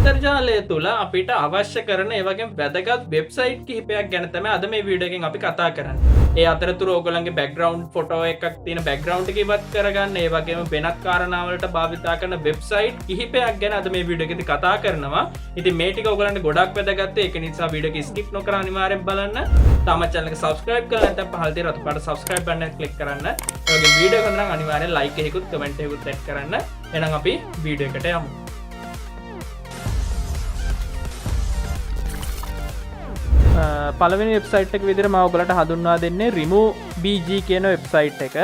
අන්තර්ජාලය තුළ අපිට අවශ්‍ය කරන ඒ වගේම වැදගත් වෙබ්සයිට් කිහිපයක් ගැන තමයි අද මේ වීඩියෝ එකෙන් අපි කතා කරන්නේ. ඒ අතරතුර ඕගොල්ලන්ගේ බෑග්ග්‍රවුන්ඩ් ෆොටෝ එකක් තියෙන බෑග්ග්‍රවුන්ඩ් එක ඉවත් කරගන්න, ඒ වගේම වෙනත් කාරණාවලට භාවිතා කරන වෙබ්සයිට් කිහිපයක් ගැන අද මේ වීඩියෝ එකේදී කතා කරනවා. ඉතින් මේ ටික ඕගොල්ලන්ට ගොඩක් වැදගත්. ඒක නිසා වීඩියෝ එක ස්කිප් නොකර අනිවාර්යෙන් බලන්න. තාම channel එක subscribe කරලා නැත්නම් පහළ තියෙන රතු පාට subscribe button එක click කරන්න. ඒ වගේම වීඩියෝ එක හොඳ නම් අනිවාර්යෙන් like එකකුත් comment එකකුත් add කරන්න. එහෙනම් අපි වීඩියෝ එකට යමු. පළවෙනි වෙබ්සයිට් එක විදිහට මම ඔයගලට හඳුන්වා දෙන්නේ remove bg කියන වෙබ්සයිට් එක.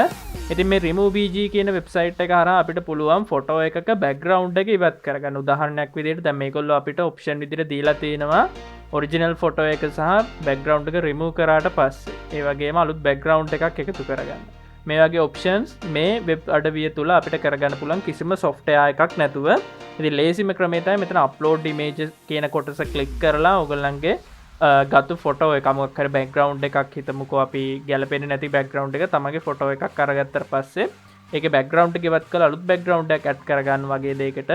ඉතින් මේ remove bg කියන වෙබ්සයිට් එක හරහා අපිට පුළුවන් ෆොටෝ එකක බෑග්ග්‍රවුන්ඩ් එක ඉවත් කරගන්න. උදාහරණයක් විදිහට දැන් මේගොල්ලෝ අපිට ඔප්ෂන් විදිහට දීලා තිනවා ඔරිජිනල් ෆොටෝ එක සහ බෑග්ග්‍රවුන්ඩ් එක remove කරාට පස්සේ ඒ වගේම අලුත් බෑග්ග්‍රවුන්ඩ් එකක් එකතු කරගන්න. මේ වගේ ඔප්ෂන්ස් මේ වෙබ් අඩවිය තුල අපිට කරගන්න පුළුවන් කිසිම software එකක් නැතුව. ඉතින් ලේසිම ක්‍රමය තමයි මෙතන upload images කියන කොටස ක්ලික් කරලා ඔයගොල්ලන්ගේ ගතු ෆොටෝ එක මොකක් හරි බෑග්ග්‍රවුන්ඩ් එකක් හිතමුකෝ අපි ගැලපෙන්නේ නැති බෑග්ග්‍රවුන්ඩ් එක තමගේ ෆොටෝ එකක් අරගත්තට පස්සේ ඒකේ බෑග්ග්‍රවුන්ඩ් එක ඉවත් කරලා අලුත් බෑග්ග්‍රවුන්ඩ් එකක් ඇඩ් කරගන්න වගේ දෙයකට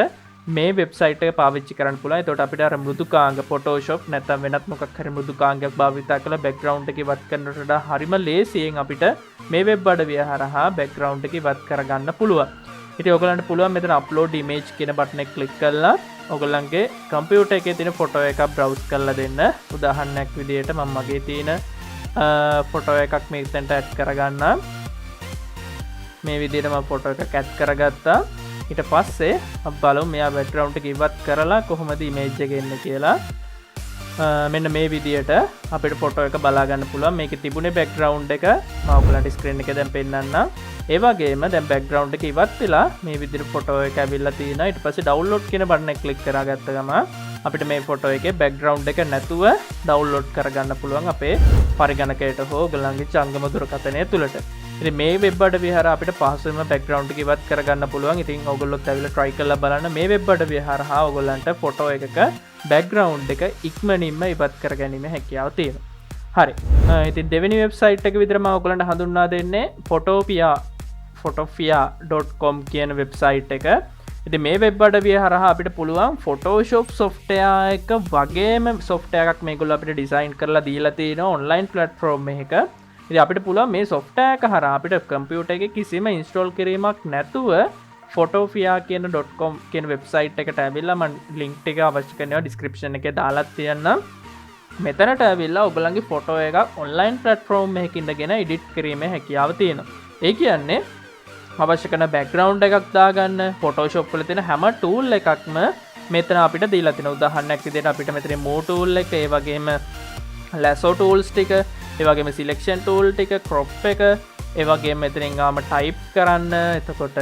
මේ වෙබ්සයිට් එක පාවිච්චි කරන්න පුළුවන්. එතකොට අපිට අර මෘදුකාංග Photoshop නැත්නම් වෙනත් මොකක් හරි මෘදුකාංගයක් භාවිතා කරලා බෑග්ග්‍රවුන්ඩ් එක ඉවත් කරනට වඩා හරිම ලේසියෙන් අපිට මේ වෙබ් අඩවිය හරහා බෑග්ග්‍රවුන්ඩ් එක ඉවත් කරගන්න පුළුවන්. ඉතින් ඔයගලන්ට පුළුවන් මෙතන upload image කියන බටන් එක ක්ලික් කරලා ඔයගලන්ගේ කම්පියුටර් එකේ තියෙන ෆොටෝ එකක් browse කරලා දෙන්න. උදාහරණයක් විදිහට මම මගේ තියෙන ෆොටෝ එකක් මෙතනට add කරගන්නම්. මේ විදිහට මම ෆොටෝ එකක් add කරගත්තා. ඊට පස්සේ අපි බලමු මෙයා බෑග්ග්‍රවුන්ඩ් එක ඉවත් කරලා කොහොමද image එක එන්නේ කියලා. මෙන්න මේ විදිහට අපිට ෆොටෝ එක බලා ගන්න පුළුවන්. මේකේ තිබුණේ බෑග්ග්‍රවුන්ඩ් එක මම ඔයගලන්ට ස්ක්‍රීන් එකේ දැන් පෙන්නන්නම්. ඒ වගේම දැන් බෑග්ග්‍රවුන්ඩ් එක ඉවත් වෙලා මේ විදිහට ෆොටෝ එක ඇවිල්ලා තිනවා. ඊට පස්සේ ඩවුන්ලෝඩ් කියන බටන් එක ක්ලික් කරාගත්ත ගමන් අපිට මේ ෆොටෝ එකේ බෑග්ග්‍රවුන්ඩ් එක නැතුව ඩවුන්ලෝඩ් කරගන්න පුළුවන් අපේ පරිගණකයට හෝ ඔයගලන්ගේ ජංගම දුරකථනය තුලට. ඉතින් මේ වෙබ් අඩවිය හරහා අපිට පහසුවෙන්ම බෑග්ග්‍රවුන්ඩ් එක ඉවත් කරගන්න පුළුවන්. ඉතින් ඔයගොල්ලොත් ඇවිල්ලා try කරලා බලන්න මේ වෙබ් අඩවිය හරහා ඔයගලන්ට ෆොටෝ එකක බෑග්ග්‍රවුන්ඩ් එක ඉක්මනින්ම ඉවත් කරගැනීමේ හැකියාව තියෙනවා. හරි. ඉතින් දෙවෙනි වෙබ්සයිට් එක විදිහට මම ඔයගලන්ට හඳුන්වා දෙන්නේ photopia.com කියන වෙබ්සයිට් එක. ඉතින් මේ වෙබ් අඩවිය හරහා අපිට පුළුවන් Photoshop software එක වගේම software එකක් මේගොල්ලෝ අපිට ඩිසයින් කරලා දීලා තියෙනවා online platform එකක. ඉතින් අපිට පුළුවන් මේ software එක හරහා අපිට කම්පියුටර් එකේ කිසිම install කිරීමක් නැතුව photopia.com කියන වෙබ්සයිට් එකට ඇවිල්ලා මම link එක අවශ්‍ය කරනවා description එකේ දාලා තියන්නම්. මෙතනට ඇවිල්ලා ඔයගලන්ගේ ෆොටෝ එකක් online platform එකකින් ඉඳගෙන edit කිරීමේ හැකියාව තියෙනවා. ඒ කියන්නේ අවශ්‍ය කරන බෑග්ග්‍රවුන්ඩ් එකක් දාගන්න Photoshop වල තියෙන හැම tool එකක්ම මෙතන අපිට දීලා තියෙනවා. උදාහරණයක් විදිහට අපිට මෙතන move tool එක, ඒ වගේම lasso tools ටික, ඒ වගේම selection tool ටික, crop එක, ඒ වගේම මෙතනින් ආම type කරන්න, එතකොට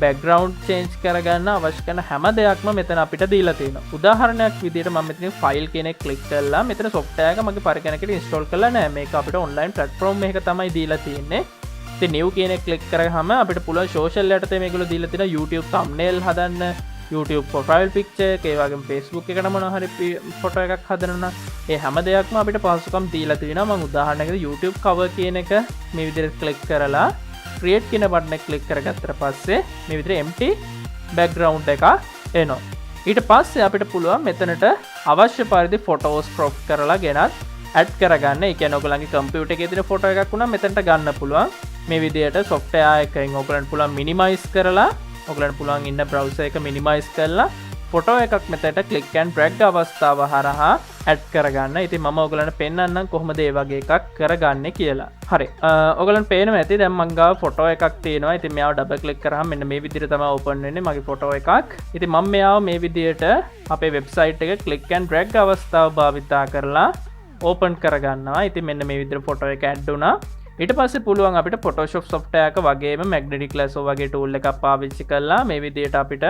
background change කරගන්න අවශ්‍ය කරන හැම දෙයක්ම මෙතන අපිට දීලා තියෙනවා. උදාහරණයක් විදිහට මම මෙතන file කියන එක click කරලා මෙතන software එක මගේ පරිගණකයට install කරලා නැහැ. මේක අපිට online platform එකක තමයි දීලා තියෙන්නේ. ඉතින් new කියන එක click කරාම අපිට පුළුවන් social යටතේ මේගොල්ලෝ දීලා තියෙන YouTube thumbnail හදන්න, YouTube profile picture එක, ඒ වගේම Facebook එකට මොනවා හරි ෆොටෝ එකක් හදන්න. ඒ හැම දෙයක්ම අපිට පහසුකම් දීලා තියෙනවා. මම උදාහරණයකට YouTube cover කියන එක මේ විදිහට click කරලා create කියන බටන් එක click කරගත්තට පස්සේ මේ විදිහට empty background එක එනවා. ඊට පස්සේ අපිට පුළුවන් මෙතනට අවශ්‍ය පරිදි photos crop කරලා ගෙනත් add කරගන්න. ඒ කියන්නේ ඔයගලන්ගේ කම්පියුටර් එකේ තියෙන ෆොටෝ එකක් වුණා මෙතනට ගන්න පුළුවන්. මේ විදිහට software එකෙන් ඔයගලන්ට පුළුවන් minimize කරලා ඔයගලන්ට පුළුවන් ඉන්න browser එක minimize කරලා ෆොටෝ එකක් මෙතනට click and drag අවස්ථාව හරහා add කරගන්න. ඉතින් මම ඔයගලන්ට පෙන්නන්නම් කොහොමද මේ වගේ එකක් කරගන්නේ කියලා. හරි. ඔයගලන්ට පේනවා ඇති දැන් මං ගාව ෆොටෝ එකක් තියෙනවා. ඉතින් මෙයාව double click කරාම මෙන්න මේ විදිහට තමයි open වෙන්නේ මගේ ෆොටෝ එකක්. ඉතින් මම මෙයාව මේ විදිහට අපේ website එක click and drag අවස්ථාව භාවිතා කරලා open කරගන්නවා. ඉතින් මෙන්න මේ විදිහට ෆොටෝ එක add වුණා. ඊට පස්සේ පුළුවන් අපිට Photoshop software එක වගේම magnetic lasso වගේ tool එකක් පාවිච්චි කරලා මේ විදිහට අපිට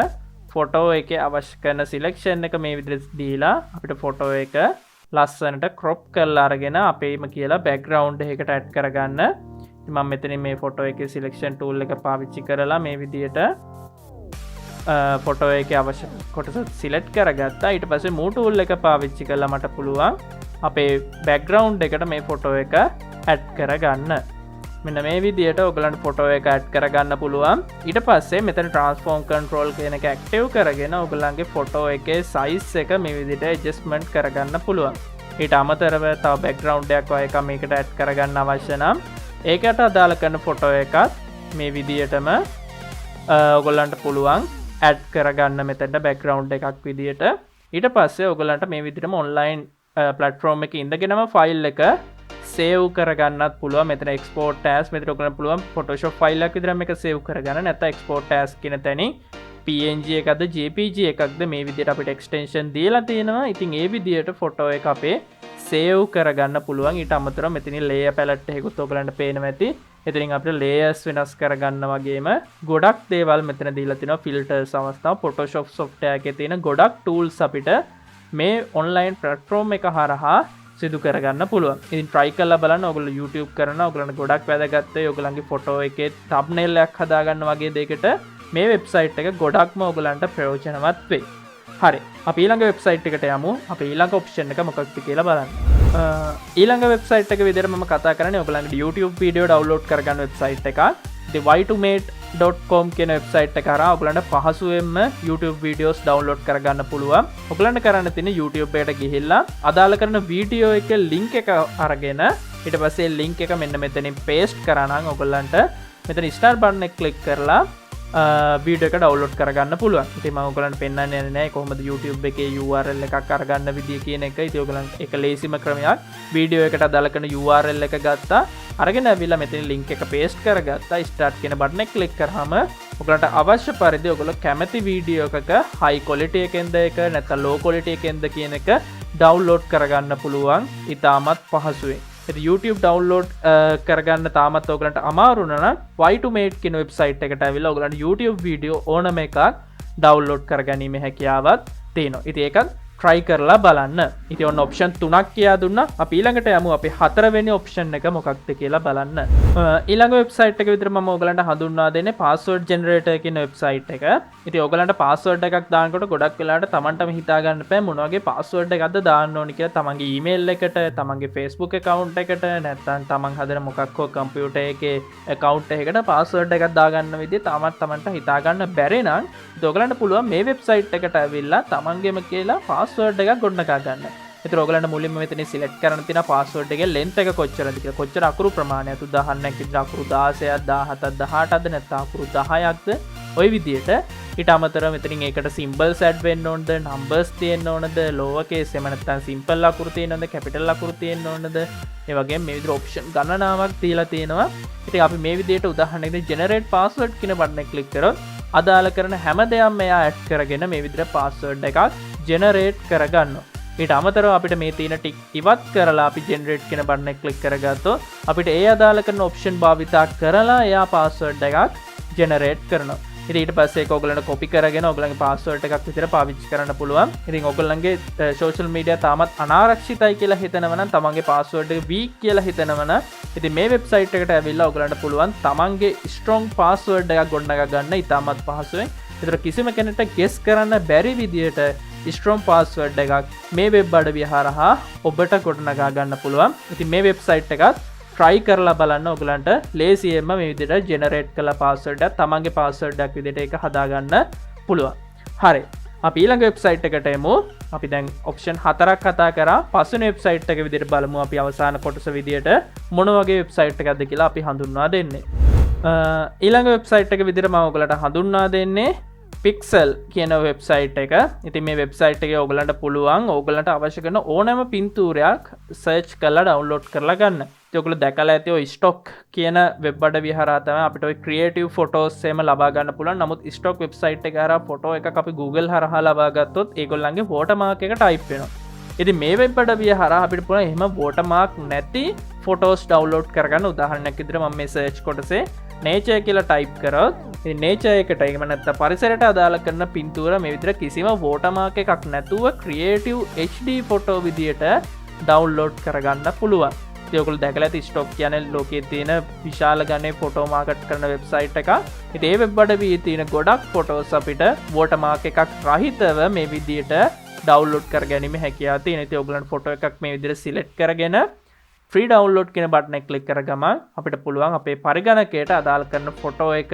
ෆොටෝ එකේ අවශ්‍ය කරන selection එක මේ විදිහට දීලා අපිට ෆොටෝ එක ලස්සනට crop කරලා අරගෙන අපේම කියලා background එකකට add කරගන්න. ඉතින් මම මෙතනින් මේ ෆොටෝ එකේ selection tool එක පාවිච්චි කරලා මේ විදිහට ෆොටෝ එකේ අවශ්‍ය කොටස select කරගත්තා. ඊට පස්සේ move tool එක පාවිච්චි කරලා මට පුළුවන් අපේ background එකට මේ ෆොටෝ එක add කරගන්න. මෙන්න මේ විදිහට ඔයගලන්ට ෆොටෝ එක ඇඩ් කරගන්න පුළුවන්. ඊට පස්සේ මෙතන ට්‍රාන්ස්ෆෝම් කන්ට්‍රෝල් කියන එක ඇක්ටිව් කරගෙන ඔයගලන්ගේ ෆොටෝ එකේ සයිස් එක මේ විදිහට ඇඩ්ජස්ට්මන්ට් කරගන්න පුළුවන්. ඊට අමතරව තව බෑග්ග්‍රවුන්ඩ් එකක් වගේ එකක් මේකට ඇඩ් කරගන්න අවශ්‍ය නම් ඒකට අදාළ කරන ෆොටෝ එකත් මේ විදිහටම ඔයගලන්ට පුළුවන් ඇඩ් කරගන්න මෙතන බෑග්ග්‍රවුන්ඩ් එකක් විදිහට. ඊට පස්සේ ඔයගලන්ට මේ විදිහටම ඔන්ලයින් ප්ලැට්ෆෝම් එකේ ඉඳගෙනම ෆයිල් එක සේව් කරගන්නත් පුළුවන්. මෙතන එක්ස්පෝර්ට් ඇස් මෙතන ඔයගලන්ට පුළුවන් ෆොටෝෂොප් ෆයිල් එකක් විදිහට මේක සේව් කරගන්න. නැත්නම් එක්ස්පෝර්ට් ඇස් කියන තැනින් PNG එකක්ද JPG එකක්ද මේ විදිහට අපිට එක්ස්ටෙන්ෂන් දීලා තියෙනවා. ඉතින් ඒ විදිහට ෆොටෝ එක අපේ සේව් කරගන්න පුළුවන්. ඊට අමතරව මෙතනින් ලේයර් පැලට් එකකුත් ඔයගලන්ට පේනවා ඇති. එතනින් අපිට ලේයර්ස් වෙනස් කරගන්න වගේම ගොඩක් දේවල් මෙතන දීලා තිනවා. ෆිල්ටර්ස් අවස්ථාව Photoshop software එකේ තියෙන ගොඩක් tools අපිට මේ online platform එක හරහා සිදු කරගන්න පුළුවන්. ඉතින් try කරලා බලන්න. ඔයගොල්ලෝ YouTube කරනවා. ඔයගලන්ට ගොඩක් වැදගත් වෙයි. ඔයගලන්ගේ ෆොටෝ එකේ thumbnail එකක් හදාගන්න වගේ දෙයකට මේ වෙබ්සයිට් එක ගොඩක්ම ඔයගලන්ට ප්‍රයෝජනවත් වෙයි. හරි. අපි ඊළඟ වෙබ්සයිට් එකට යමු. අපි ඊළඟ ඔප්ෂන් එක මොකක්ද කියලා බලන්න. ඊළඟ වෙබ්සයිට් එක විදිහට මම කතා කරන්නේ ඔයගලන්ගේ YouTube වීඩියෝ ඩවුන්ලෝඩ් කරගන්න වෙබ්සයිට් එකක්. ඉතින් y2mate.com කියන වෙබ්සයිට් එක කරා ඔයගලන්ට පහසුවෙන්ම YouTube වීඩියෝස් ඩවුන්ලෝඩ් කරගන්න පුළුවන්. ඔයගලන්ට කරන්න තියෙන්නේ YouTube එකට ගිහිල්ලා අදාළ කරන වීඩියෝ එකේ link එක අරගෙන ඊට පස්සේ link එක මෙන්න මෙතනින් paste කරා නම් ඔයගලන්ට මෙතන start button එක click කරලා වීඩියෝ එක ඩවුන්ලෝඩ් කරගන්න පුළුවන්. ඉතින් මම ඔයගලන්ට පෙන්නන්නේ නැහැ කොහොමද YouTube එකේ URL එකක් අරගන්න විදිය කියන එක. ඉතින් ඔයගලන්ට එක ලේසිම ක්‍රමයක් වීඩියෝ එකට අදාළ කරන URL එක ගත්තා. අරගෙන ඇවිල්ලා මෙතන link එක paste කරගත්තා. start කියන බටන් එක click කරාම ඔයගලන්ට අවශ්‍ය පරිදි ඔයගොල්ලෝ කැමති වීඩියෝ එකක high quality එකෙන්ද එක නැත්නම් low quality එකෙන්ද කියන එක ඩවුන්ලෝඩ් කරගන්න පුළුවන්. ඉතාමත් පහසුවෙන්. YouTube ඩවුන්ලෝඩ් කරගන්න තාමත් ඔයගලන්ට අමාරු නම් y2mate කියන වෙබ්සයිට් එකට ඇවිල්ලා ඔයගලන්ට YouTube වීඩියෝ ඕනම එකක් ඩවුන්ලෝඩ් කරගැනීමේ හැකියාවක් තියෙනවා. ඉතින් ඒකත් try කරලා බලන්න. ඉතින් ඔන්න ඔප්ෂන් 3ක් කියා දුන්නා. අපි ඊළඟට යමු අපි 4 වෙනි ඔප්ෂන් එක මොකක්ද කියලා බලන්න. ඊළඟ වෙබ්සයිට් එක විතර මම ඔයගලන්ට හඳුන්වා දෙන්නේ password generator කියන වෙබ්සයිට් එක. ඉතින් ඔයගලන්ට password එකක් දානකොට ගොඩක් වෙලාවට Tamanටම හිතා ගන්න බෑ මොන වගේ password එකක්ද දාන්න ඕනි කියලා. තමන්ගේ email එකට, තමන්ගේ Facebook account එකට, නැත්නම් තමන් හදන මොකක් හෝ computer එකේ account එකකට password එකක් දාගන්න විදිය තාමත් Tamanට හිතා ගන්න බැරි නම් ඔයගලන්ට පුළුවන් මේ වෙබ්සයිට් එකට ඇවිල්ලා තමන්ගේම කියලා password එකක් ගොඩනගා ගන්න. ඒතර ඔයගලන්ට මුලින්ම මෙතන select කරන්න තියෙන password එකේ length එක කොච්චරද කියලා. කොච්චර අකුරු ප්‍රමාණයද? උදාහරණයක් විදිහට අකුරු 16ක් 17ක් 18ක්ද නැත්නම් අකුරු 10ක්ද? ওই විදිහට. ඊට අමතරව මෙතනින් ඒකට symbols add වෙන්න ඕනද? numbers තියෙන්න ඕනද? lower case එහෙම නැත්නම් simple අකුරු තියෙන්න ඕනද? capital අකුරු තියෙන්න ඕනද? ඒ වගේම මේ විදිහට option ගණනාවක් තියලා තියෙනවා. ඉතින් අපි මේ විදිහට උදාහරණයකට generate password කියන බටන් එක click කරොත් අදාළ කරන හැම දෙයක්ම එයා ඇඩ් කරගෙන මේ විදිහට password එකක් generate කරගන්නවා. ඊට අමතරව අපිට මේ තියෙන ටික ඉවත් කරලා අපි generate කියන බටන් එක click කරගත්තොත් අපිට ඒ අදාළ කරන option භාවිතා කරලා එයා password එකක් generate කරනවා. ඉතින් ඊට පස්සේ ඒක ඔයගලන්ට copy කරගෙන ඔයගලගේ password එකක් විතර පාවිච්චි කරන්න පුළුවන්. ඉතින් ඔයගලන්ගේ social media තාමත් අනාරක්ෂිතයි කියලා හිතනවා නම් තමන්ගේ password එක weak කියලා හිතනවා නම් ඉතින් මේ website එකට ඇවිල්ලා ඔයගලන්ට පුළුවන් තමන්ගේ strong password එකක් ගොඩනගා ගන්න ඉතාමත් පහසුවෙන්. ඒතර කිසිම කෙනෙක්ට guess කරන්න බැරි විදියට strong password එකක් මේ web අඩවිය හරහා ඔබට ගොඩනගා ගන්න පුළුවන්. ඉතින් මේ website එකත් try කරලා බලන්න ඔයගලන්ට ලේසියෙන්ම මේ විදිහට generate කළ password එක තමන්ගේ password එකක් විදිහට ඒක හදාගන්න පුළුවන්. හරි. අපි ඊළඟ website එකට එමු. අපි දැන් option 4ක් කතා කරා. පස්වෙනි website එක විදිහට බලමු අපි අවසාන කොටස විදිහට මොන වගේ website එකක්ද කියලා අපි හඳුන්වා දෙන්නේ. ඊළඟ website එක විදිහට මම ඔයගලට හඳුන්වා දෙන්නේ Pixel කියන වෙබ්සයිට් එක. ඉතින් මේ වෙබ්සයිට් එකේ ඔයගලන්ට පුළුවන් ඔයගලන්ට අවශ්‍ය කරන ඕනෑම පින්තූරයක් සර්ච් කරලා ඩවුන්ලෝඩ් කරලා ගන්න. ඉතින් ඔයගොල්ලෝ දැකලා ඇති ඔය ස්ටොක් කියන වෙබ් අඩවිය හරහා තමයි අපිට ඔය ක්‍රියේටිව් ෆොටෝස් එහෙම ලබා ගන්න පුළුවන්. නමුත් ස්ටොක් වෙබ්සයිට් එක හරහා ෆොටෝ එකක් අපි Google හරහා ලබා ගත්තොත් ඒගොල්ලන්ගේ watermark එක ටයිප් වෙනවා. ඉතින් මේ වෙබ් අඩවිය හරහා අපිට පුළුවන් එහෙම watermark නැති ෆොටෝස් ඩවුන්ලෝඩ් කරගන්න. උදාහරණයක් විදිහට මම මේ සර්ච් කොටසේ nature කියලා ටයිප් කරොත් ඉතින් nature එකට එහෙම නැත්නම් පරිසරයට අදාළ කරන පින්තූර මේ විදිහට කිසිම watermark එකක් නැතුව creative HD ෆොටෝ විදියට ඩවුන්ලෝඩ් කරගන්න පුළුවන්. ඉතින් ඔයගොල්ලෝ දැකලා ඇති ස්ටොක් කියන්නේ ලෝකයේ තියෙන විශාල ගණනේ ෆොටෝ මාකට් කරන වෙබ්සයිට් එකක්. ඉතින් මේ වෙබ් අඩවියේ තියෙන ගොඩක් ෆොටෝස් අපිට watermark එකක් රහිතව මේ විදියට ඩවුන්ලෝඩ් කර ගැනීම හැකියාව තියෙනවා. ඉතින් ඔයගොල්ලන්ට ෆොටෝ එකක් මේ විදිහට සිලෙක්ට් කරගෙන ෆ්‍රී ඩවන්ලෝඩ් කියන බට්න එක ක්ලික් කර ගමන් අපිට පුළුවන් අපේ පරිගණකයට අදාළ කරන ෆොටෝ එක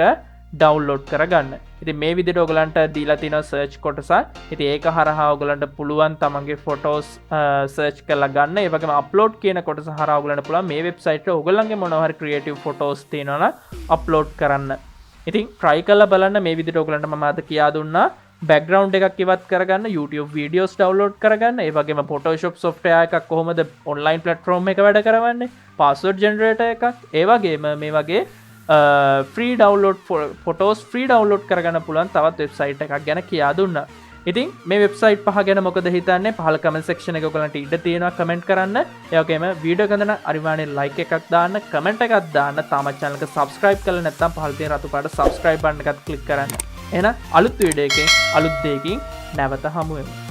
ඩවන්ලෝඩ් කරගන්න. ඉතින් මේ විදිහට ඔයගලන්ට දීලා තියෙන සර්ච් කොටසක්. ඉතින් ඒක හරහා ඔයගලන්ට පුළුවන් තමන්ගේ ෆොටෝස් සර්ච් කරලා ගන්න. ඒ වගේම අප්ලෝඩ් කියන කොටස හරහා ඔයගලන්ට පුළුවන් මේ වෙබ්සයිට් එකේ ඔයගලන්ගේ මොනවා හරි ක්‍රියේටිව් ෆොටෝස් තියෙනවා නම් අප්ලෝඩ් කරන්න. ඉතින් try කරලා බලන්න. මේ විදිහට ඔයගලන්ට මම අද කියා දුන්නා background එකක් ඉවත් කරගන්න, YouTube videos download කරගන්න, ඒ වගේම Photoshop software එකක් කොහොමද online platform එක වැඩ කරවන්නේ, password generator එකක්, ඒ වගේම මේ වගේ free download photos free download කරගන්න පුළුවන් තවත් වෙබ්සයිට් එකක් ගැන කියා දුන්නා. ඉතින් මේ වෙබ්සයිට් පහ ගැන මොකද හිතන්නේ? පහල කමෙන්ට් සෙක්ෂන් එකේ ඔයගලන්ට ඉඩ තියෙනවා කමෙන්ට් කරන්න. ඒ වගේම වීඩියෝ එක ගන්න අනිවාර්යෙන් like එකක් දාන්න, කමෙන්ට් එකක් දාන්න. තාමත් channel එක subscribe කරලා නැත්නම් පහල තියෙන රතු පාට subscribe button එකත් click කරන්න. එහෙනම් අලුත් වීඩියෝ එකකින් අලුත් දෙයකින් නැවත හමු වෙමු.